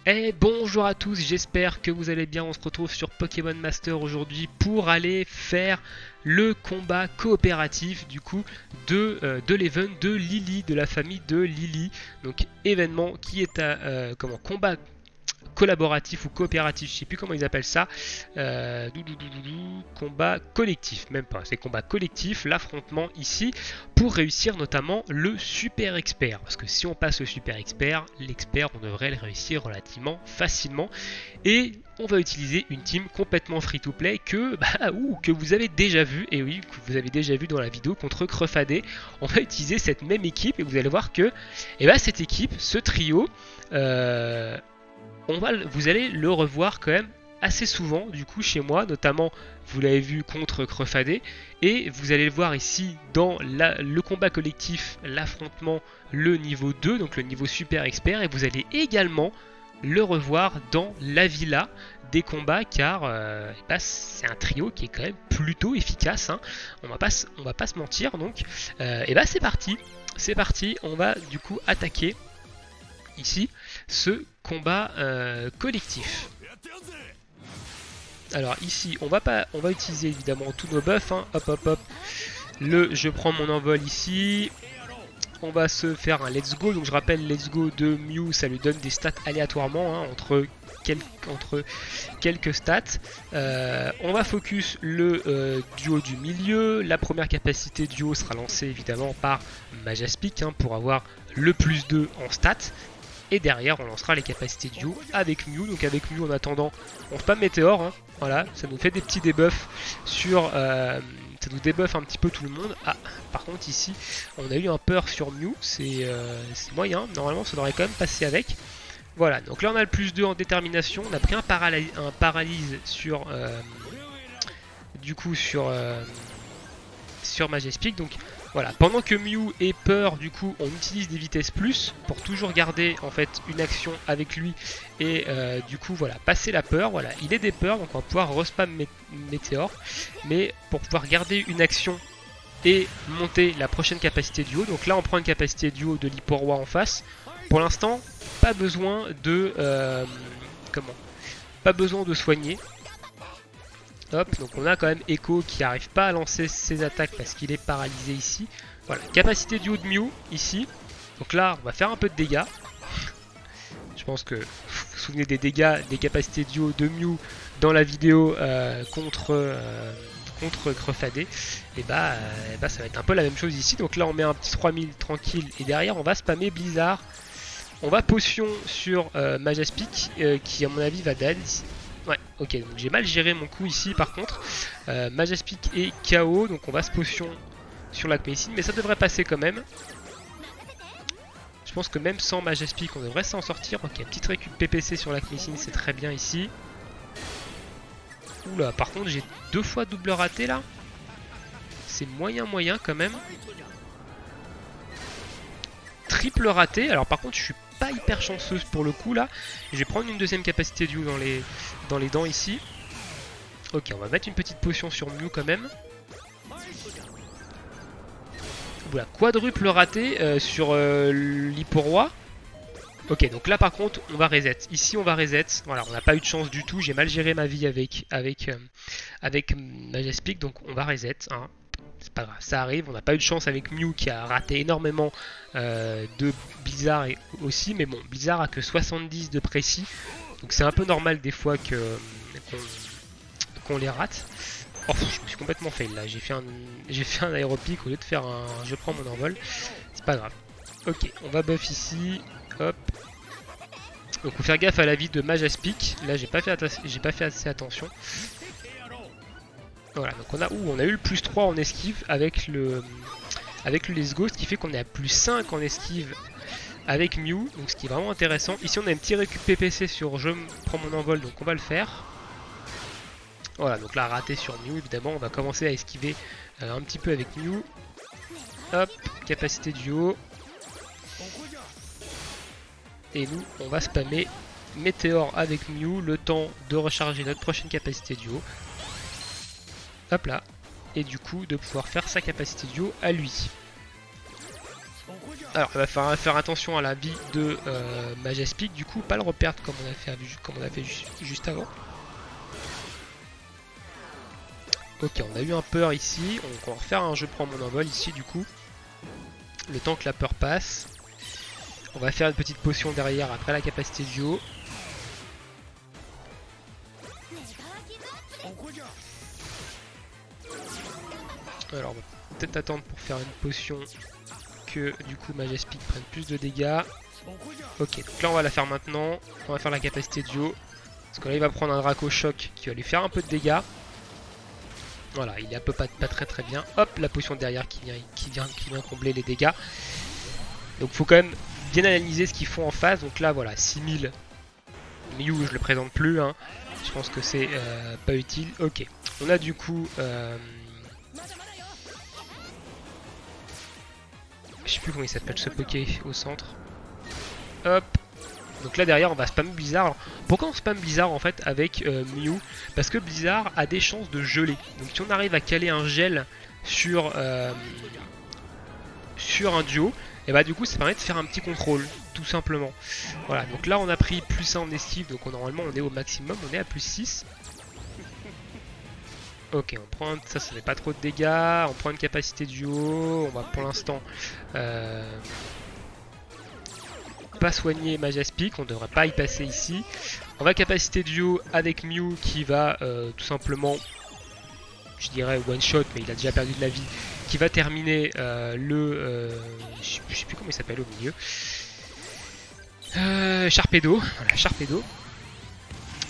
Et bonjour à tous, j'espère que vous allez bien. On se retrouve sur Pokémon Master aujourd'hui pour aller faire le combat coopératif du coup de l'event de Lily, de la famille de Lily. Donc événement qui est à combat collaboratif ou coopératif, je sais plus comment ils appellent ça, combat collectif, même pas, c'est combat collectif, l'affrontement ici, pour réussir notamment le super expert, parce que si on passe le super expert, l'expert on devrait le réussir relativement facilement, et on va utiliser une team complètement free to play que vous avez déjà vu, et oui, que vous avez déjà vu dans la vidéo contre Crefadé. On va utiliser cette même équipe, et vous allez voir que cette équipe, ce trio, vous allez le revoir quand même assez souvent du coup chez moi, notamment vous l'avez vu contre Crefadé, et vous allez le voir ici dans le combat collectif, l'affrontement, le niveau 2, donc le niveau super expert, et vous allez également le revoir dans la villa des combats, car c'est un trio qui est quand même plutôt efficace, hein. On va pas se mentir. Donc c'est parti, on va du coup attaquer ici ce combat collectif. Alors ici on va utiliser évidemment tous nos buffs, hein. Hop, je prends mon envol ici. On va se faire un let's go. Donc je rappelle, let's go de Mew, ça lui donne des stats aléatoirement, hein, entre quelques stats. On va focus le duo du milieu. La première capacité duo sera lancée évidemment par Majaspic, hein, pour avoir le plus 2 en stats. Et derrière on lancera les capacités duo avec Mew. Donc avec Mew en attendant on spam Météor, hein. Voilà, ça nous fait des petits debuffs sur... ça nous débuffe un petit peu tout le monde. Ah, par contre ici on a eu un peur sur Mew, c'est moyen, normalement ça devrait quand même passer avec. Voilà, donc là on a le plus 2 en détermination, on a pris un paralyse sur du coup sur Majaspic. Donc voilà, pendant que Mew est peur, du coup on utilise des vitesses plus pour toujours garder en fait une action avec lui et du coup voilà, passer la peur. Voilà, il est des peurs, donc on va pouvoir respam Météor, mais pour pouvoir garder une action et monter la prochaine capacité duo. Donc là on prend une capacité duo de l'Hyporoi en face. Pour l'instant pas besoin de pas besoin de soigner. Hop, donc on a quand même Echo qui n'arrive pas à lancer ses attaques parce qu'il est paralysé ici. Voilà, capacité duo de Mew ici. Donc là, on va faire un peu de dégâts. Je pense que vous vous souvenez des dégâts, des capacités duo de Mew dans la vidéo contre Crefadé. Et ça va être un peu la même chose ici. Donc là, on met un petit 3000 tranquille et derrière, on va spammer Blizzard. On va potion sur Majaspic qui, à mon avis, va dead ici. Ouais, ok, donc j'ai mal géré mon coup ici par contre. Majaspic est KO, donc on va se potion sur la médecine, mais ça devrait passer quand même. Je pense que même sans Majaspic, on devrait s'en sortir. Ok, petite récup PPC sur la médecine, c'est très bien ici. Oula, par contre j'ai 2 fois double raté là. C'est moyen quand même. Triple raté, alors par contre je suis pas hyper chanceuse pour le coup là. Je vais prendre une deuxième capacité duo dans les dents ici. Ok, on va mettre une petite potion sur Mew quand même. Voilà, quadruple raté sur l'Hyporoi. Ok, donc là par contre on va reset. Ici on va reset. Voilà, on n'a pas eu de chance du tout. J'ai mal géré ma vie avec Majaspic, donc on va reset, hein. C'est pas grave, ça arrive. On n'a pas eu de chance avec Mew qui a raté énormément de Blizzard aussi. Mais bon, Blizzard a que 70 de précis. Donc c'est un peu normal des fois qu'on les rate. Oh, je me suis complètement fail là. J'ai fait un aéropic au lieu de faire un je prends mon envol. C'est pas grave. Ok, on va buff ici. Hop. Donc faut faire gaffe à la vie de Majaspic. Là j'ai pas fait assez attention. Voilà, donc on a eu le plus 3 en esquive avec le Let's Go, ce qui fait qu'on est à plus 5 en esquive avec Mew, donc ce qui est vraiment intéressant. Ici on a un petit récup PPC sur je prends mon envol, donc on va le faire. Voilà, donc là raté sur Mew évidemment, on va commencer à esquiver un petit peu avec Mew. Hop, capacité duo. Et nous on va spammer Météor avec Mew, le temps de recharger notre prochaine capacité duo. Hop là, et du coup de pouvoir faire sa capacité duo à lui. Alors il va falloir faire attention à la vie de Majaspic, du coup pas le reperdre comme on a fait juste avant. Ok, on a eu un peur ici, on va refaire un je prends mon envol ici du coup. Le temps que la peur passe. On va faire une petite potion derrière après la capacité duo. Alors on va peut-être attendre pour faire une potion que du coup Majaspic prenne plus de dégâts. Ok, donc là on va la faire maintenant. On va faire la capacité duo. Parce que là il va prendre un Draco Choc qui va lui faire un peu de dégâts. Voilà, il est un peu pas très bien. Hop, la potion derrière qui vient combler les dégâts. Donc faut quand même bien analyser ce qu'ils font en face. Donc là voilà, 6000. Mew je le présente plus. Hein. Je pense que c'est pas utile. Ok, on a du coup... je sais plus comment il s'appelle ce Poké au centre. Hop. Donc là derrière on va spam Blizzard. Alors, pourquoi on spam Blizzard en fait avec Mew? Parce que Blizzard a des chances de geler. Donc si on arrive à caler un gel sur un duo, et bah du coup ça permet de faire un petit contrôle, tout simplement. Voilà, donc là on a pris plus 1 en esquive, donc normalement on est au maximum, on est à plus 6. Ok, on prend ça n'est pas trop de dégâts, on prend une capacité duo, on va pour l'instant pas soigner Majaspic, on devrait pas y passer ici. On va capacité duo avec Mew qui va tout simplement, je dirais one shot, mais il a déjà perdu de la vie, qui va terminer je sais plus comment il s'appelle au milieu. Sharpedo, voilà, Sharpedo.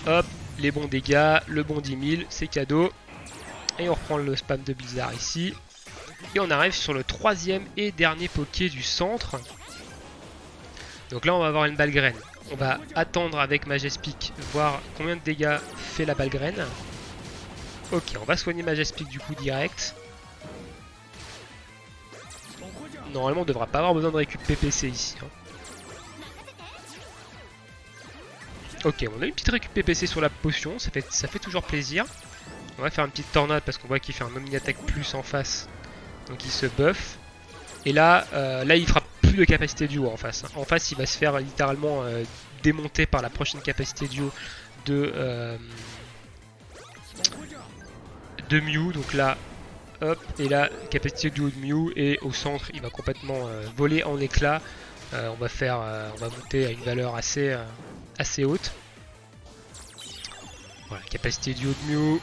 Hop, les bons dégâts, le bon 10 000, c'est cadeau. Et on reprend le spam de Blizzard ici. Et on arrive sur le 3e et dernier Poké du centre. Donc là on va avoir une balle graine. On va attendre avec Majaspic, voir combien de dégâts fait la balle graine. Ok, on va soigner Majaspic du coup direct. Normalement on devra pas avoir besoin de récup PPC ici. Hein. Ok, on a une petite récup PPC sur la potion, ça fait toujours plaisir. On va faire une petite tornade parce qu'on voit qu'il fait un omni-attaque plus en face. Donc il se buff. Et là, il fera plus de capacité duo en face. En face, il va se faire littéralement démonter par la prochaine capacité duo de Mew. Donc là, hop, et là, capacité duo de Mew. Et au centre, il va complètement voler en éclats. On va monter à une valeur assez haute. Voilà, capacité duo de Mew.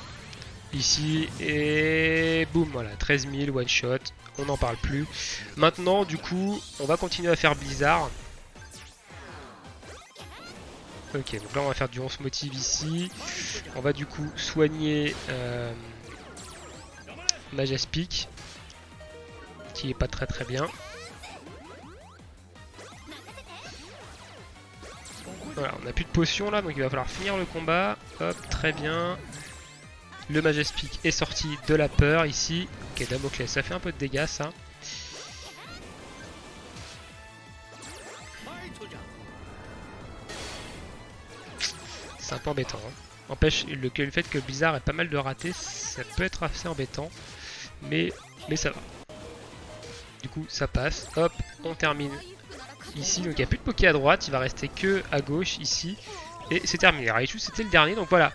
Ici, et boum, voilà, 13 000, one shot, on n'en parle plus. Maintenant, du coup, on va continuer à faire Blizzard. Ok, donc là on va faire du 11 motive ici. On va du coup soigner Majaspic, qui est pas très bien. Voilà, on n'a plus de potions là, donc il va falloir finir le combat. Hop, très bien. Le Majaspic est sorti de la peur ici. Ok, Damoclès, ça fait un peu de dégâts ça. C'est un peu embêtant. Hein. Empêche le fait que Blizzard ait pas mal de ratés, ça peut être assez embêtant. Mais ça va. Du coup, ça passe. Hop, on termine ici. Donc il n'y a plus de Poké à droite, il va rester que à gauche ici. Et c'est terminé. Raichu, c'était le dernier, donc voilà.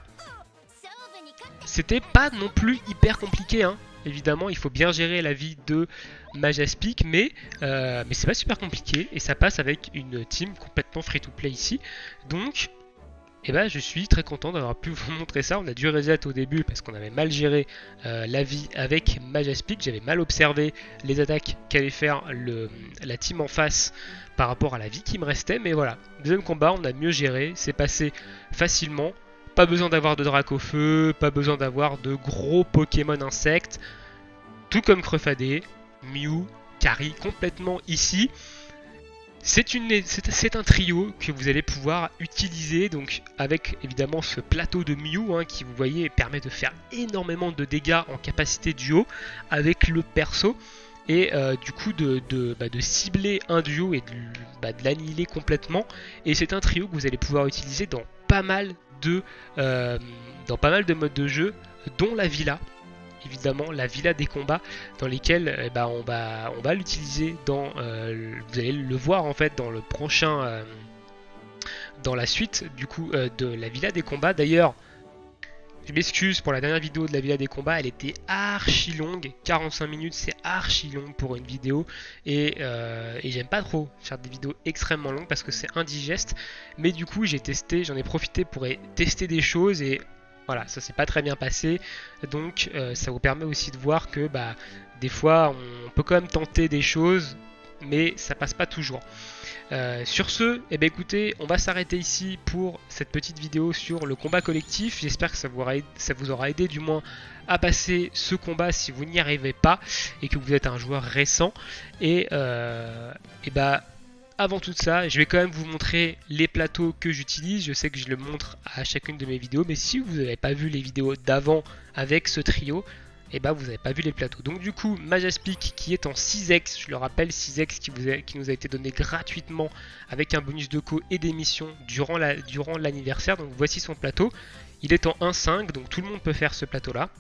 C'était pas non plus hyper compliqué, hein. Évidemment, il faut bien gérer la vie de Majaspic, mais c'est pas super compliqué et ça passe avec une team complètement free-to-play ici. Donc, je suis très content d'avoir pu vous montrer ça. On a dû reset au début parce qu'on avait mal géré la vie avec Majaspic. J'avais mal observé les attaques qu'allait faire la team en face par rapport à la vie qui me restait. Mais voilà, deuxième combat, on a mieux géré, c'est passé facilement. Pas besoin d'avoir de Dracofeu, pas besoin d'avoir de gros Pokémon insectes. Tout comme Crefadé, Mew, carry complètement ici. C'est un trio que vous allez pouvoir utiliser, donc avec évidemment ce plateau de Mew hein, qui vous voyez permet de faire énormément de dégâts en capacité duo avec le perso. Et du coup de cibler un duo et de l'annihiler complètement. Et c'est un trio que vous allez pouvoir utiliser dans pas mal de modes de jeu, dont la villa. évidemment la villa des combats dans lesquels on va l'utiliser dans, vous allez le voir en fait dans le prochain, dans la suite du coup de la villa des combats. D'ailleurs, je m'excuse pour la dernière vidéo de la villa des combats, elle était archi longue, 45 minutes, c'est archi long pour une vidéo, et j'aime pas trop faire des vidéos extrêmement longues parce que c'est indigeste, mais du coup j'ai testé, j'en ai profité pour tester des choses, et voilà, ça s'est pas très bien passé, donc ça vous permet aussi de voir que des fois on peut quand même tenter des choses, mais ça passe pas toujours. Sur ce, écoutez, on va s'arrêter ici pour cette petite vidéo sur le combat collectif. J'espère que ça vous aura aidé du moins à passer ce combat si vous n'y arrivez pas et que vous êtes un joueur récent. Et avant tout ça, je vais quand même vous montrer les plateaux que j'utilise. Je sais que je le montre à chacune de mes vidéos, mais si vous n'avez pas vu les vidéos d'avant avec ce trio, vous n'avez pas vu les plateaux. Donc du coup, Majaspic qui est en 6x, je le rappelle, 6x qui nous a été donné gratuitement avec un bonus de co et des missions durant l'anniversaire. Donc voici son plateau. Il est en 1.5, donc tout le monde peut faire ce plateau-là.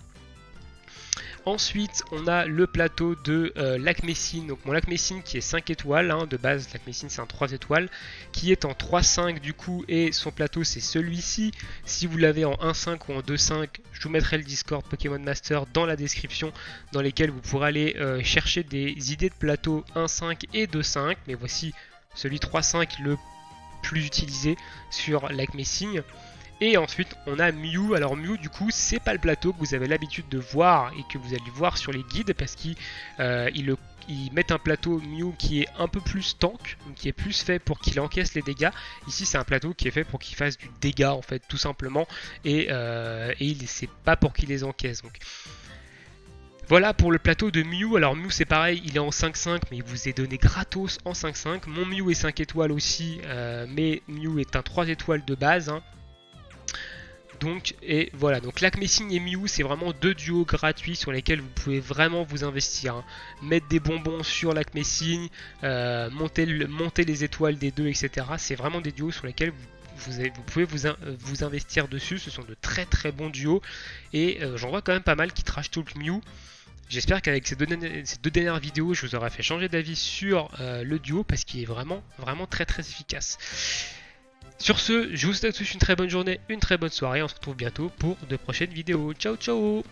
Ensuite, on a le plateau de Lac Messine. Donc mon Lac Messine qui est 5 étoiles, de base Lac Messine c'est un 3 étoiles, qui est en 3.5 du coup, et son plateau c'est celui-ci. Si vous l'avez en 1.5 ou en 2.5, je vous mettrai le Discord Pokémon Master dans la description, dans lesquels vous pourrez aller chercher des idées de plateau 1.5 et 2.5. Mais voici celui 3.5 le plus utilisé sur Lac Messine. Et ensuite on a Mew. Alors Mew du coup c'est pas le plateau que vous avez l'habitude de voir et que vous allez voir sur les guides, parce qu'ils mettent un plateau Mew qui est un peu plus tank, qui est plus fait pour qu'il encaisse les dégâts. Ici c'est un plateau qui est fait pour qu'il fasse du dégât en fait tout simplement, et c'est pas pour qu'il les encaisse. Donc voilà pour le plateau de Mew. Alors Mew c'est pareil, il est en 5.5 mais il vous est donné gratos en 5.5. Mon Mew est 5 étoiles aussi, mais Mew est un 3 étoiles de base. Donc, et voilà, donc Lac Messine et Mew, c'est vraiment deux duos gratuits sur lesquels vous pouvez vraiment vous investir. Mettre des bonbons sur Lac Messine, monter les étoiles des deux, etc. C'est vraiment des duos sur lesquels vous pouvez vous investir dessus. Ce sont de très très bons duos. Et j'en vois quand même pas mal qui trash talk Mew. J'espère qu'avec ces deux dernières vidéos, je vous aurai fait changer d'avis sur le duo, parce qu'il est vraiment vraiment très très efficace. Sur ce, je vous souhaite à tous une très bonne journée, une très bonne soirée. On se retrouve bientôt pour de prochaines vidéos. Ciao ciao!